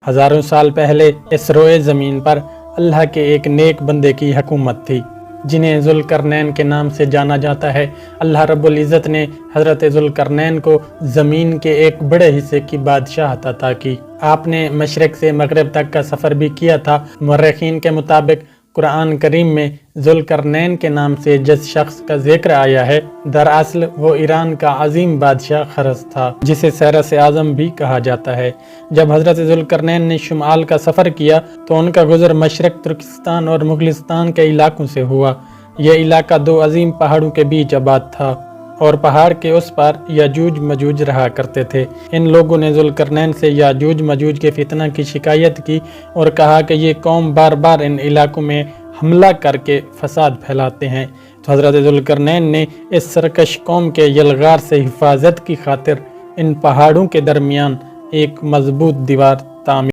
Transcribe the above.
ہزاروں سال پہلے اس روئے زمین پر اللہ کے ایک نیک بندے کی حکومت تھی جنہیں ذوالقرنین کے نام سے جانا جاتا ہے۔ اللہ رب العزت نے حضرت ذوالقرنین کو زمین کے ایک بڑے حصے کی بادشاہت عطا کی۔ آپ نے مشرق سے مغرب تک کا سفر بھی کیا تھا۔ مورخین کے مطابق قرآن کریم میں ذوالقرنین کے نام سے جس شخص کا ذکر آیا ہے دراصل وہ ایران کا عظیم بادشاہ خرس تھا جسے سیرس اعظم بھی کہا جاتا ہے۔ جب حضرت ذوالقرنین نے شمال کا سفر کیا تو ان کا گزر مشرق ترکستان اور مغلستان کے علاقوں سے ہوا۔ یہ علاقہ دو عظیم پہاڑوں کے بیچ آباد تھا اور پہاڑ کے اس پار یاجوج مجوج رہا کرتے تھے۔ ان لوگوں نے ذوالقرنین سے یاجوج مجوج کے فتنہ کی شکایت کی اور کہا کہ یہ قوم بار بار ان علاقوں میں حملہ کر کے فساد پھیلاتے ہیں، تو حضرت ذوالقرنین نے اس سرکش قوم کے یلغار سے حفاظت کی خاطر ان پہاڑوں کے درمیان ایک مضبوط دیوار تعمیر